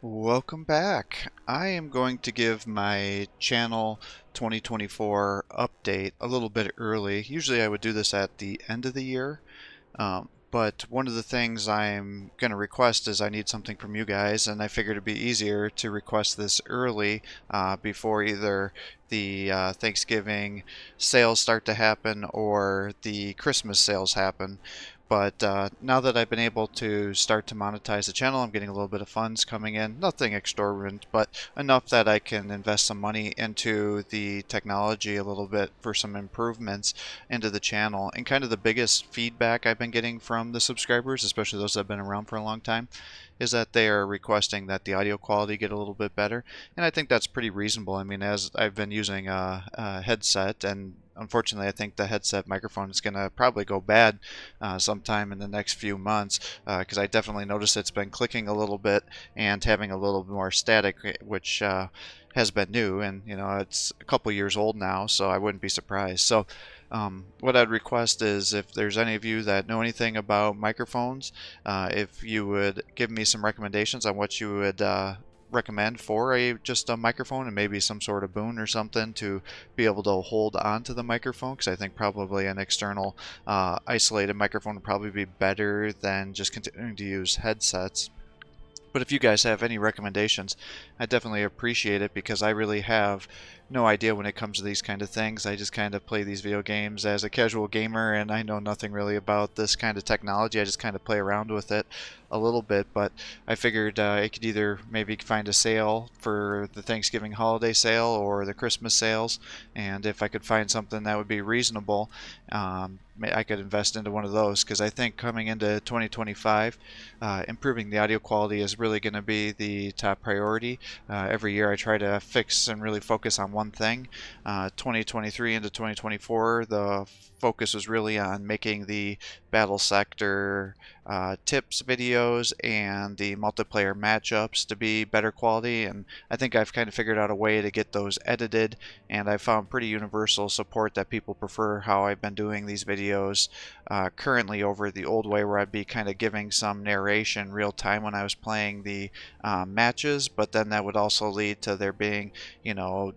Welcome back. I am going to give my channel 2024 update a little bit early. Usually I would do this at the end of the year, but one of the things I'm going to request is I need something from you guys, and I figured it'd be easier to request this early before either the Thanksgiving sales start to happen or the Christmas sales happen. But now that I've been able to start to monetize the channel, I'm getting a little bit of funds coming in. Nothing exorbitant, but enough that I can invest some money into the technology a little bit for some improvements into the channel. And kind of the biggest feedback I've been getting from the subscribers, especially those that have been around for a long time, is that they are requesting that the audio quality get a little bit better. And I think that's pretty reasonable. I mean, as I've been using a headset, and unfortunately, I think the headset microphone is going to probably go bad sometime in the next few months because I definitely noticed it's been clicking a little bit and having a little more static, which has been new, and it's a couple years old now, so I wouldn't be surprised. So what I'd request is if there's any of you that know anything about microphones, if you would give me some recommendations on what you would recommend for just a microphone and maybe some sort of boom or something to be able to hold onto the microphone, because I think probably an external isolated microphone would probably be better than just continuing to use headsets. But if you guys have any recommendations, I definitely appreciate it because I really have no idea when it comes to these kind of things. I just kind of play these video games as a casual gamer, and I know nothing really about this kind of technology. I just kind of play around with it a little bit, but I figured I could either maybe find a sale for the Thanksgiving holiday sale or the Christmas sales, and if I could find something that would be reasonable, I could invest into one of those, because I think coming into 2025, improving the audio quality is really going to be the top priority. Every year I try to fix and really focus on one thing. 2023 into 2024, the focus was really on making the battle sector tips videos and the multiplayer matchups to be better quality, and I think I've kind of figured out a way to get those edited, and I've found pretty universal support that people prefer how I've been doing these videos currently over the old way, where I'd be kind of giving some narration real time when I was playing the matches, but then that would also lead to there being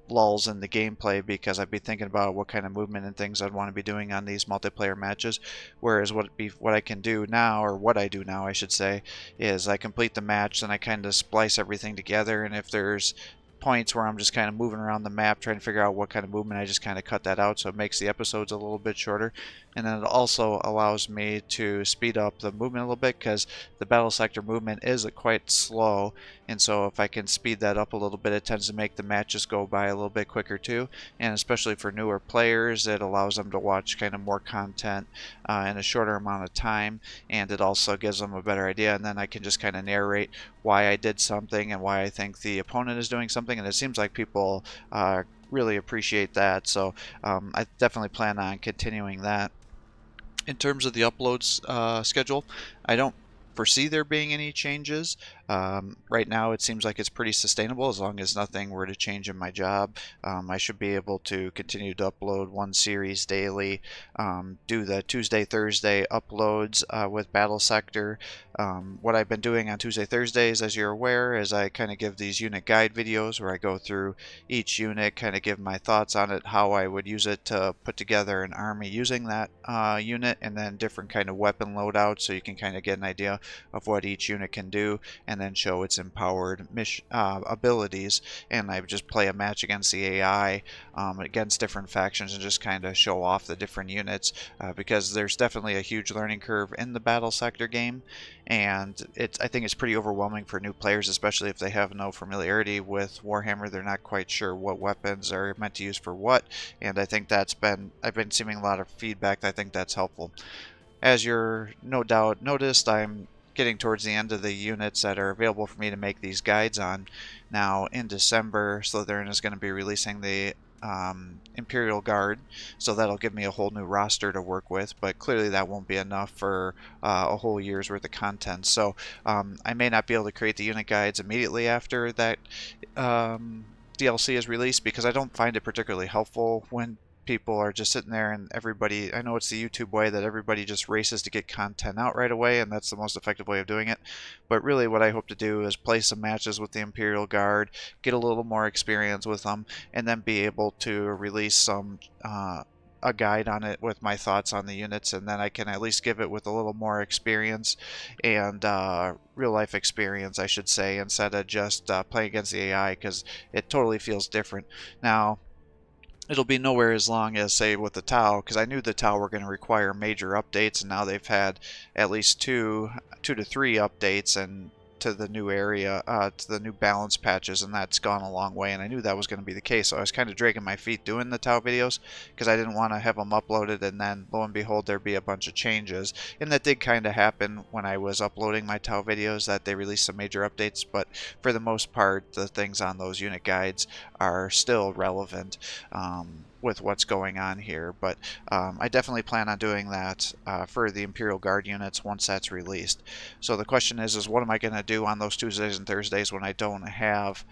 lulls in the gameplay, because I'd be thinking about what kind of movement and things I'd want to be doing on these multiplayer matches. Whereas what I can do now, or what I do now I should say, is I complete the match and I kind of splice everything together, and if there's points where I'm just kind of moving around the map trying to figure out what kind of movement, I just kind of cut that out, so it makes the episodes a little bit shorter. And then it also allows me to speed up the movement a little bit, because the battle sector movement is quite slow, and so if I can speed that up a little bit, it tends to make the matches go by a little bit quicker too. And especially for newer players, it allows them to watch kind of more content in a shorter amount of time, and it also gives them a better idea, and then I can just kind of narrate why I did something and why I think the opponent is doing something, and it seems like people really appreciate that. So I definitely plan on continuing that. In terms of the uploads schedule, I don't foresee there being any changes. Right now it seems like it's pretty sustainable as long as nothing were to change in my job. I should be able to continue to upload one series daily, do the Tuesday, Thursday uploads with Battle Sector. What I've been doing on Tuesday, Thursdays, as you're aware, is I kind of give these unit guide videos where I go through each unit, kind of give my thoughts on it, how I would use it to put together an army using that unit, and then different kind of weapon loadouts, so you can kind of get an idea of what each unit can do, and then show its empowered abilities. And I just play a match against the AI, against different factions, and just kind of show off the different units, because there's definitely a huge learning curve in the battle sector game, and I think it's pretty overwhelming for new players, especially if they have no familiarity with Warhammer. They're not quite sure what weapons are meant to use for what, and I think I've been seeing a lot of feedback. I think that's helpful. As you're no doubt noticed, I'm getting towards the end of the units that are available for me to make these guides on. Now in December, Slytherin is going to be releasing the Imperial Guard, so that'll give me a whole new roster to work with, but clearly that won't be enough for a whole year's worth of content. So I may not be able to create the unit guides immediately after that DLC is released, because I don't find it particularly helpful when people are just sitting there and everybody, I know it's the YouTube way that everybody just races to get content out right away, and that's the most effective way of doing it. But really what I hope to do is play some matches with the Imperial Guard, get a little more experience with them, and then be able to release some a guide on it with my thoughts on the units, and then I can at least give it with a little more experience and real life experience, I should say, instead of just playing against the AI, because it totally feels different. Now, it'll be nowhere as long as, say, with the Tau, because I knew the Tau were going to require major updates, and now they've had at least two to three updates and to the new area, to the new balance patches, and that's gone a long way, and I knew that was going to be the case, so I was kind of dragging my feet doing the Tau videos, because I didn't want to have them uploaded and then, lo and behold, there'd be a bunch of changes, and that did kind of happen when I was uploading my Tau videos, that they released some major updates, but for the most part, the things on those unit guides are still relevant with what's going on here. But I definitely plan on doing that for the Imperial Guard units once that's released. So the question is what am I going to do on those Tuesdays and Thursdays when I don't have,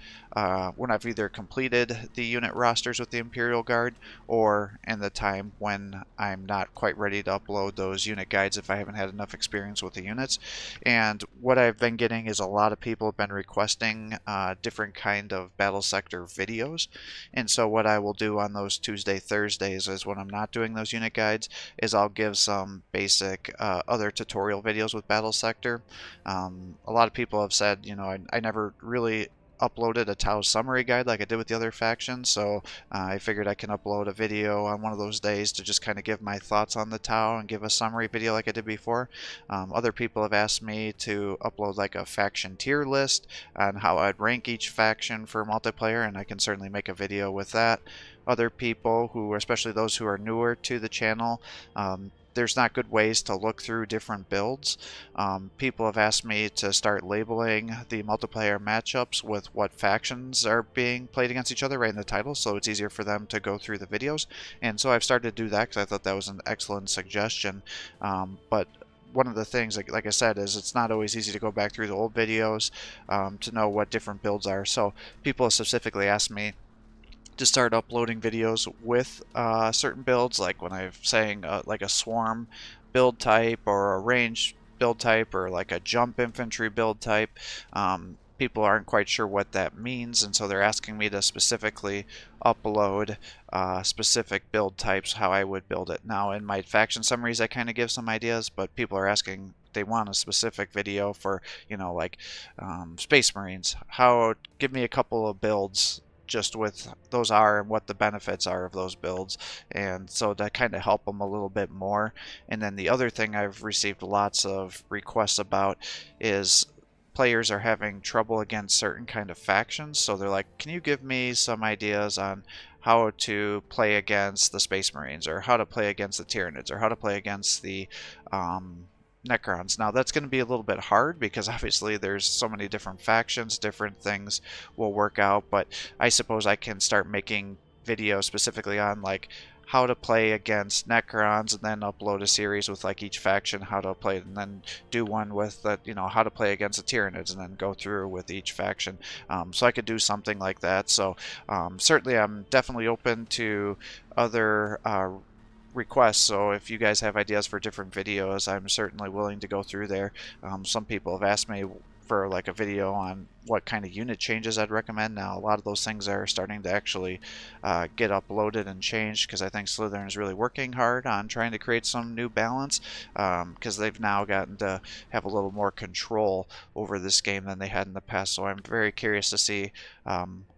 when I've either completed the unit rosters with the Imperial Guard, or in the time when I'm not quite ready to upload those unit guides if I haven't had enough experience with the units. And what I've been getting is a lot of people have been requesting different kind of battle sector videos, and so what I will do on those Tuesday, Thursdays is when I'm not doing those unit guides is I'll give some basic other tutorial videos with battle sector. A lot of people have said, you know, I never really uploaded a Tau summary guide like I did with the other factions, so I figured I can upload a video on one of those days to just kind of give my thoughts on the Tau and give a summary video like I did before. Other people have asked me to upload like a faction tier list on how I'd rank each faction for multiplayer, and I can certainly make a video with that. Other people, who, especially those who are newer to the channel, there's not good ways to look through different builds. People have asked me to start labeling the multiplayer matchups with what factions are being played against each other right in the title, so it's easier for them to go through the videos. And so I've started to do that because I thought that was an excellent suggestion. But one of the things, like I said, is it's not always easy to go back through the old videos to know what different builds are. So people have specifically asked me to start uploading videos with certain builds, like when I'm saying like a swarm build type or a range build type or like a jump infantry build type. People aren't quite sure what that means, and so they're asking me to specifically upload specific build types, how I would build it. Now in my faction summaries I kind of give some ideas, but people are asking, they want a specific video for, you know, like Space Marines. Give me a couple of builds just with those are and what the benefits are of those builds, and so to kind of help them a little bit more. And then the other thing I've received lots of requests about is players are having trouble against certain kind of factions, so they're like, can you give me some ideas on how to play against the Space Marines, or how to play against the Tyranids, or how to play against the Necrons. Now that's going to be a little bit hard because obviously there's so many different factions, different things will work out, but I suppose I can start making videos specifically on like how to play against Necrons, and then upload a series with like each faction how to play, and then do one with the, you know, how to play against the Tyranids, and then go through with each faction. So I could do something like that. So certainly I'm definitely open to other requests, so if you guys have ideas for different videos, I'm certainly willing to go through there. Some people have asked me for like a video on what kind of unit changes I'd recommend. Now a lot of those things are starting to actually get uploaded and changed, because I think Slitherine is really working hard on trying to create some new balance, because they've now gotten to have a little more control over this game than they had in the past, so I'm very curious to see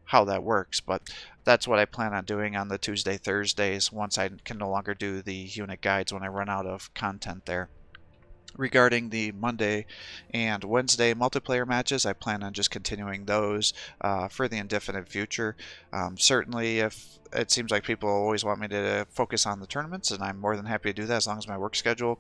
how that works. But that's what I plan on doing on the Tuesday, Thursdays once I can no longer do the unit guides when I run out of content there. Regarding the Monday and Wednesday multiplayer matches, I plan on just continuing those for the indefinite future. Certainly, if it seems like people always want me to focus on the tournaments, and I'm more than happy to do that as long as my work schedule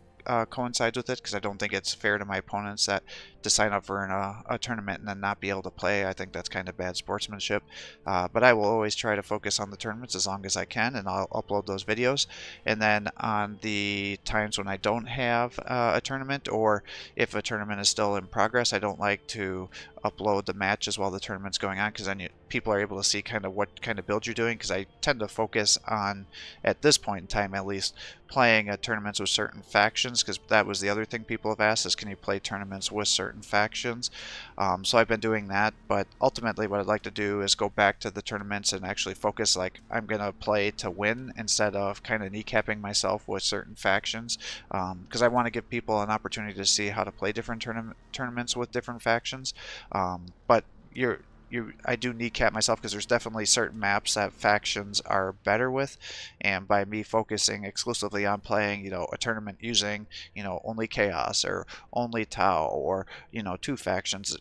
coincides with it, because I don't think it's fair to my opponents that to sign up for a tournament and then not be able to play. I think that's kind of bad sportsmanship. But I will always try to focus on the tournaments as long as I can, and I'll upload those videos. And then on the times when I don't have a tournament, or if a tournament is still in progress, I don't like to upload the matches while the tournament's going on, because then people are able to see kind of what kind of build you're doing, because I tend to focus on, at this point in time at least, playing tournaments with certain factions, because that was the other thing people have asked is, can you play tournaments with certain factions? So I've been doing that, but ultimately what I'd like to do is go back to the tournaments and actually focus, like, I'm going to play to win instead of kind of kneecapping myself with certain factions, because I want to give people an opportunity to see how to play different tournaments with different factions. But I do kneecap myself, because there's definitely certain maps that factions are better with, and by me focusing exclusively on playing, a tournament using, only Chaos or only Tau, or, 2 factions,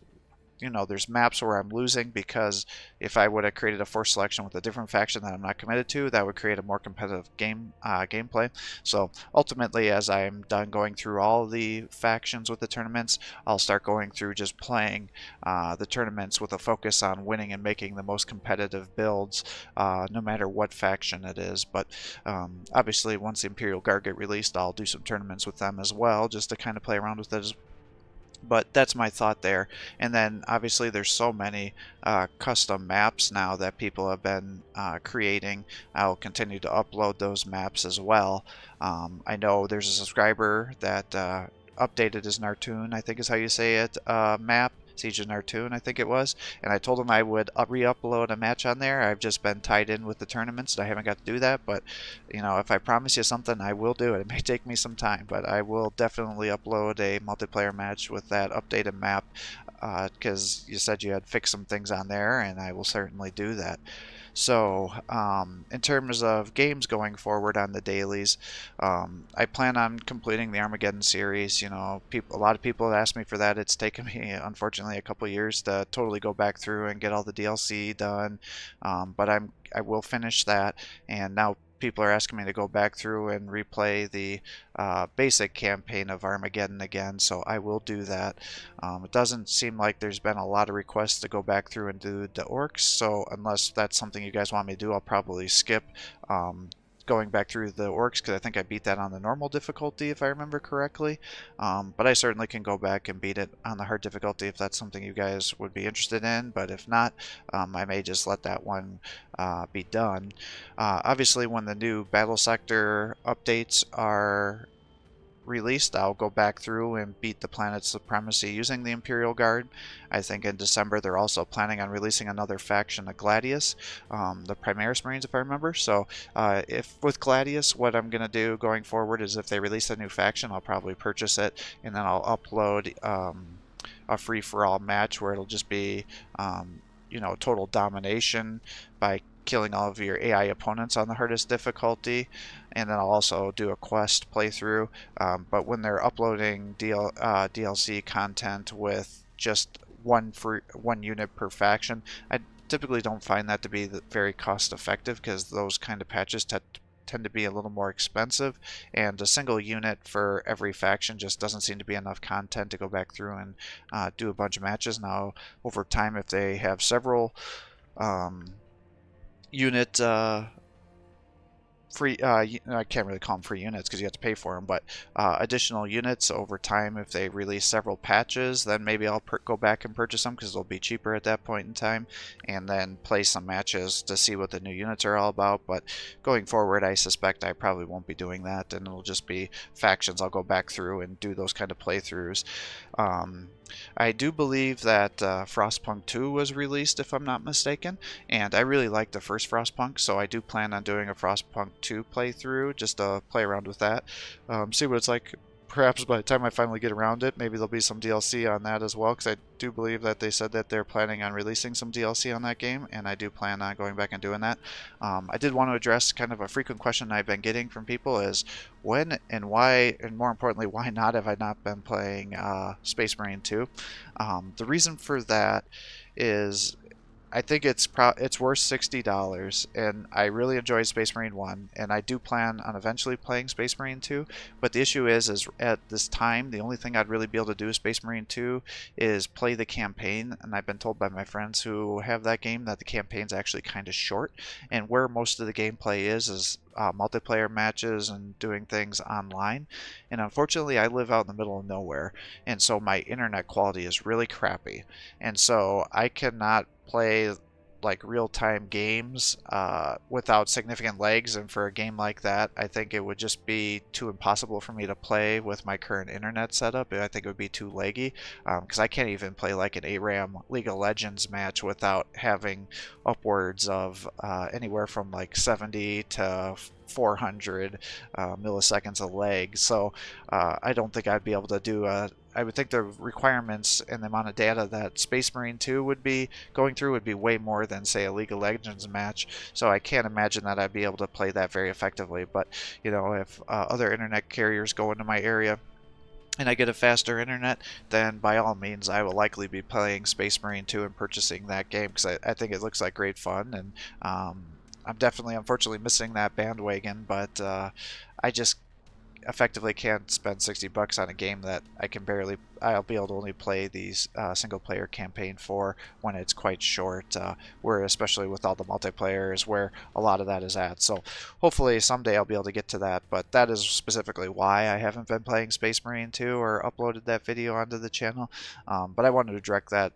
there's maps where I'm losing, because if I would have created a force selection with a different faction that I'm not committed to, that would create a more competitive gameplay. So ultimately, as I'm done going through all the factions with the tournaments, I'll start going through just playing the tournaments with a focus on winning and making the most competitive builds, no matter what faction it is. But obviously, once the Imperial Guard get released, I'll do some tournaments with them as well, just to kind of play around with it. But that's my thought there. And then obviously there's so many custom maps now that people have been creating. I'll continue to upload those maps as well. I know there's a subscriber that updated his Nartoon, I think is how you say it, map. Siege of Nartoon, I think it was, and I told him I would re-upload a match on there. I've just been tied in with the tournaments, and I haven't got to do that, but if I promise you something, I will do it. It may take me some time, but I will definitely upload a multiplayer match with that updated map, because you said you had fixed some things on there, and I will certainly do that. So in terms of games going forward on the dailies, I plan on completing the Armageddon series. A lot of people have asked me for that. It's taken me, unfortunately, a couple years to totally go back through and get all the DLC done, but I will finish that. And now people are asking me to go back through and replay the basic campaign of Armageddon again, so I will do that. It doesn't seem like there's been a lot of requests to go back through and do the orcs, so unless that's something you guys want me to do, I'll probably skip going back through the orcs, because I think I beat that on the normal difficulty, if I remember correctly. But I certainly can go back and beat it on the hard difficulty if that's something you guys would be interested in. But if not, I may just let that one be done. Obviously, when the new battle sector updates are released, I'll go back through and beat the Planet Supremacy using the Imperial Guard. I think in December they're also planning on releasing another faction of Gladius, the Primaris Marines, if I remember. So if with Gladius, what I'm going to do going forward is, if they release a new faction, I'll probably purchase it, and then I'll upload a free-for-all match where it'll just be total domination by killing all of your AI opponents on the hardest difficulty, and then I'll also do a quest playthrough. But when they're uploading DLC content with just one unit per faction, I typically don't find that to be very cost effective, because those kind of patches tend to be a little more expensive, and a single unit for every faction just doesn't seem to be enough content to go back through and do a bunch of matches. Now, over time, if they have several unit free, I can't really call them free units because you have to pay for them, but additional units over time, if they release several patches, then maybe I'll go back and purchase them, because they'll be cheaper at that point in time, and then play some matches to see what the new units are all about. But going forward, I suspect I probably won't be doing that, and it'll just be factions. I'll go back through and do those kind of playthroughs. I do believe that Frostpunk 2 was released, if I'm not mistaken, and I really like the first Frostpunk, so I do plan on doing a Frostpunk 2 playthrough, just to play around with that, see what it's like. Perhaps by the time I finally get around it, maybe there'll be some DLC on that as well, because I do believe that they said that they're planning on releasing some DLC on that game, and I do plan on going back and doing that. I did want to address kind of a frequent question I've been getting from people is, when and why, and more importantly, why not have I not been playing Space Marine 2? The reason for that is, I think it's worth $60, and I really enjoyed Space Marine 1, and I do plan on eventually playing Space Marine 2, but the issue is at this time, the only thing I'd really be able to do with Space Marine 2 is play the campaign, and I've been told by my friends who have that game that the campaign's actually kind of short, and where most of the gameplay is multiplayer matches and doing things online. And unfortunately, I live out in the middle of nowhere, and so my internet quality is really crappy. And so I cannot play like real-time games without significant lags, and for a game like that I think it would just be too impossible for me to play with my current internet setup. I think it would be too laggy, because I can't even play like an ARAM League of Legends match without having upwards of anywhere from like 70 to 400 milliseconds of lag. So I don't think I'd be able to do I would think the requirements and the amount of data that Space Marine 2 would be going through would be way more than, say, a League of Legends match. So I can't imagine that I'd be able to play that very effectively. But, you know, if other internet carriers go into my area and I get a faster internet, then by all means I will likely be playing Space Marine 2 and purchasing that game, because I think it looks like great fun. And I'm definitely, unfortunately, missing that bandwagon, but I just effectively can't spend 60 bucks on a game that I'll be able to only play these single player campaign for when it's quite short, where especially with all the multiplayer is where a lot of that is at. So hopefully someday I'll be able to get to that, but that is specifically why I haven't been playing Space Marine 2 or uploaded that video onto the channel. But I wanted to direct that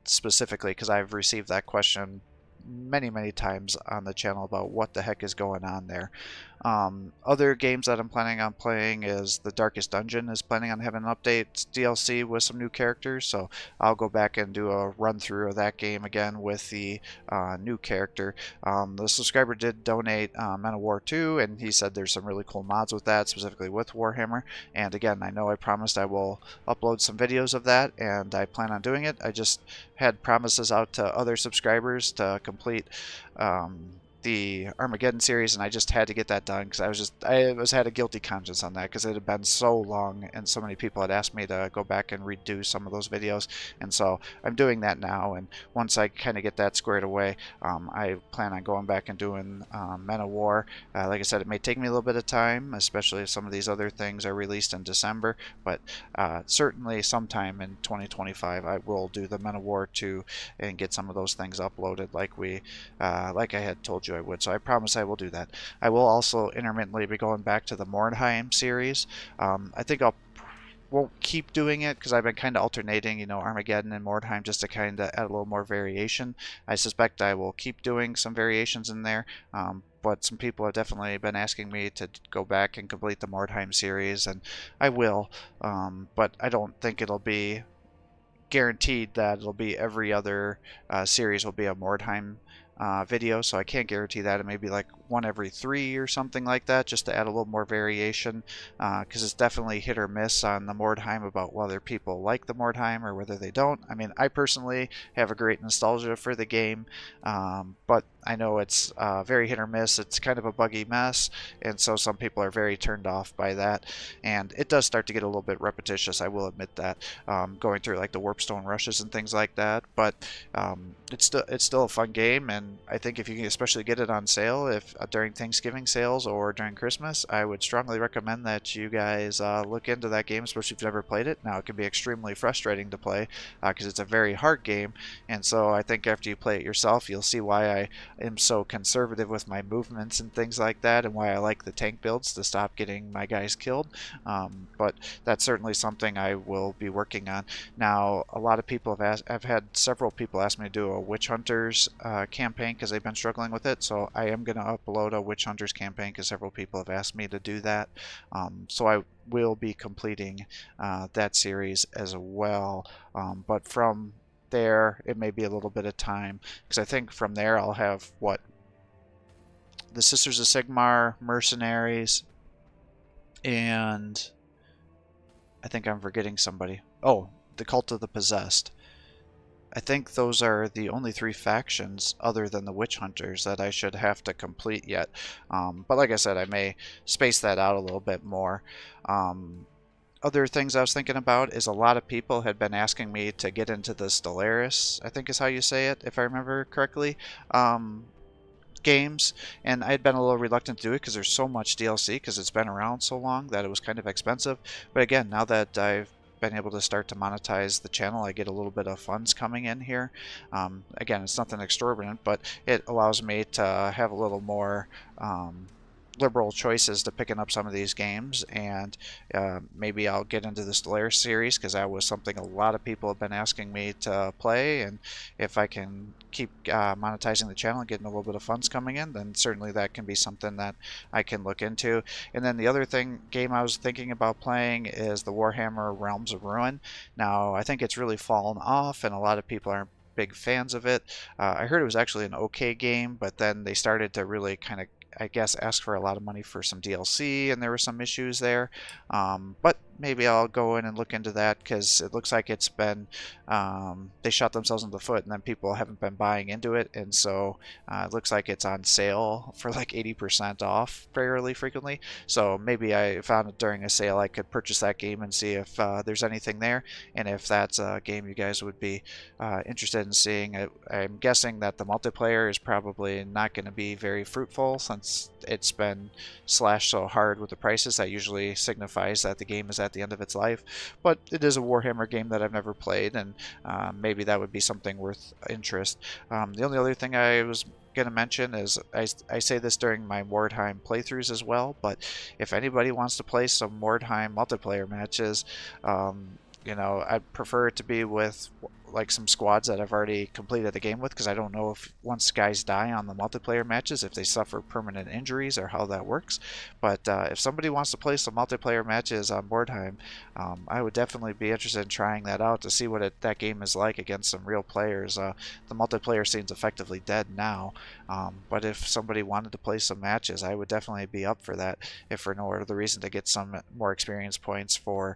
specifically because I've received that question many times on the channel about what the heck is going on there. Other games that I'm planning on playing is the Darkest Dungeon is planning on having an update DLC with some new characters, so I'll go back and do a run through of that game again with the new character. The subscriber did donate Men of War 2, and he said there's some really cool mods with that, specifically with Warhammer. And again, I know I promised I will upload some videos of that, and I plan on doing it. I just had promises out to other subscribers to complete the Armageddon series, and I just had to get that done because I had a guilty conscience on that because it had been so long and so many people had asked me to go back and redo some of those videos. And so I'm doing that now, and once I kind of get that squared away, I plan on going back and doing Men of War. Like I said, it may take me a little bit of time, especially if some of these other things are released in December, but certainly sometime in 2025 I will do the Men of War 2 and get some of those things uploaded like I had told you I would. So I promise I will do that. I will also intermittently be going back to the Mordheim series. I think won't keep doing it because I've been kind of alternating, you know, Armageddon and Mordheim just to kind of add a little more variation. I suspect I will keep doing some variations in there, but some people have definitely been asking me to go back and complete the Mordheim series, and I will, but I don't think it'll be guaranteed that it'll be every other series will be a Mordheim video, so I can't guarantee that. It may be like one every 3 or something like that, just to add a little more variation, because it's definitely hit or miss on the Mordheim about whether people like the Mordheim or whether they don't. I mean, I personally have a great nostalgia for the game, but I know it's very hit or miss. It's kind of a buggy mess, and so some people are very turned off by that, and it does start to get a little bit repetitious, I will admit that, going through like the Warpstone rushes and things like that. But it's still a fun game, and I think if you can especially get it on sale, if during Thanksgiving sales or during Christmas, I would strongly recommend that you guys look into that game, especially if you've never played it. Now, it can be extremely frustrating to play because it's a very hard game, and so I think after you play it yourself, you'll see why I am so conservative with my movements and things like that, and why I like the tank builds to stop getting my guys killed. But that's certainly something I will be working on. Now, a lot of people I've had several people ask me to do a Witch Hunters campaign because they've been struggling with it, so I am going to upload a Witch Hunters campaign because several people have asked me to do that. So I will be completing that series as well, but from there it may be a little bit of time, because I think from there I'll have the Sisters of Sigmar, Mercenaries, and I think I'm forgetting somebody. Oh, the Cult of the Possessed. I think those are the only 3 factions other than the Witch Hunters that I should have to complete yet. But like I said, I may space that out a little bit more. Other things I was thinking about is a lot of people had been asking me to get into the Stellaris, I think is how you say it, if I remember correctly, games, and I had been a little reluctant to do it because there's so much DLC, because it's been around so long that it was kind of expensive. But again, now that I've been able to start to monetize the channel, I get a little bit of funds coming in here. Again, it's nothing exorbitant, but it allows me to have a little more liberal choices to picking up some of these games, and maybe I'll get into the Stellaris series because that was something a lot of people have been asking me to play, and if I can keep monetizing the channel and getting a little bit of funds coming in, then certainly that can be something that I can look into. And then the other game I was thinking about playing is the Warhammer Realms of Ruin. Now I think it's really fallen off and a lot of people aren't big fans of it. I heard it was actually an okay game, but then they started to really kind of, I guess, ask for a lot of money for some DLC, and there were some issues there. But maybe I'll go in and look into that because it looks like it's been, they shot themselves in the foot, and then people haven't been buying into it, and so it looks like it's on sale for like 80% off fairly frequently. So maybe I found it during a sale, I could purchase that game and see if there's anything there, and if that's a game you guys would be interested in seeing. I'm guessing that the multiplayer is probably not going to be very fruitful since it's been slashed so hard with the prices. That usually signifies that the game is at the end of its life, but it is a Warhammer game that I've never played, and maybe that would be something worth interest. The only other thing I was going to mention is I say this during my Mordheim playthroughs as well, but if anybody wants to play some Mordheim multiplayer matches, I'd prefer it to be with like some squads that I've already completed the game with, because I don't know if once guys die on the multiplayer matches, if they suffer permanent injuries or how that works. But if somebody wants to play some multiplayer matches on Mordheim, I would definitely be interested in trying that out to see what that game is like against some real players. The multiplayer scene's effectively dead now, but if somebody wanted to play some matches, I would definitely be up for that, if for no other reason to get some more experience points for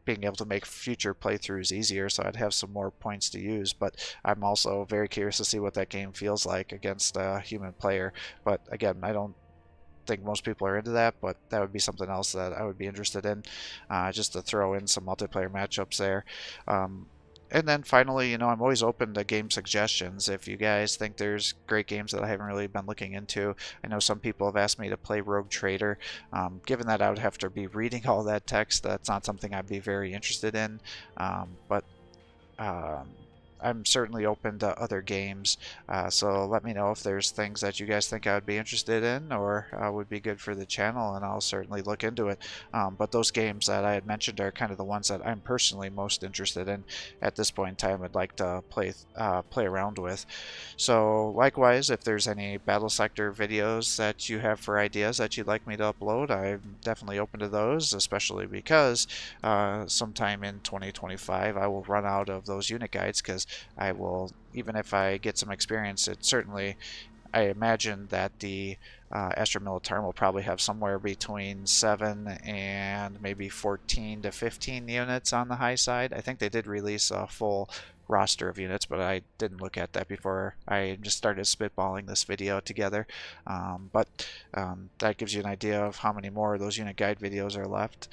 being able to make future playthroughs easier, so I'd have some more points to use. But I'm also very curious to see what that game feels like against a human player. But again, I don't think most people are into that, but that would be something else that I would be interested in, just to throw in some multiplayer matchups there. And then finally, I'm always open to game suggestions. If you guys think there's great games that I haven't really been looking into, I know some people have asked me to play Rogue Trader. Given that I would have to be reading all that text, that's not something I'd be very interested in. But I'm certainly open to other games, so let me know if there's things that you guys think I would be interested in or would be good for the channel, and I'll certainly look into it. But those games that I had mentioned are kind of the ones that I'm personally most interested in at this point in time. I'd like to play around with. So likewise, if there's any Battle Sector videos that you have for ideas that you'd like me to upload, I'm definitely open to those, especially because sometime in 2025 I will run out of those unit guides, because I will, even if I get some experience, I imagine that the Astra Militarum will probably have somewhere between 7 and maybe 14 to 15 units on the high side. I think they did release a full roster of units, but I didn't look at that before I just started spitballing this video together. But that gives you an idea of how many more of those unit guide videos are left.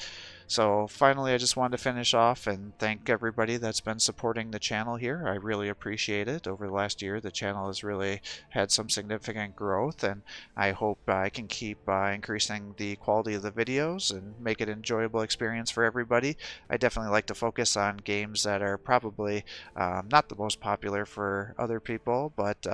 So finally, I just wanted to finish off and thank everybody that's been supporting the channel here. I really appreciate it. Over the last year, the channel has really had some significant growth, and I hope I can keep increasing the quality of the videos and make it an enjoyable experience for everybody. I definitely like to focus on games that are probably not the most popular for other people, but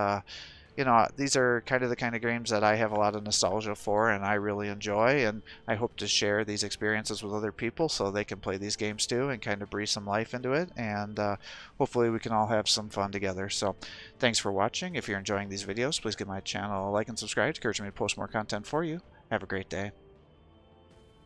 these are the kind of games that I have a lot of nostalgia for and I really enjoy, and I hope to share these experiences with other people so they can play these games too and kind of breathe some life into it, and hopefully we can all have some fun together. So thanks for watching. If you're enjoying these videos, please give my channel a like and subscribe to encourage me to post more content for you. Have a great day.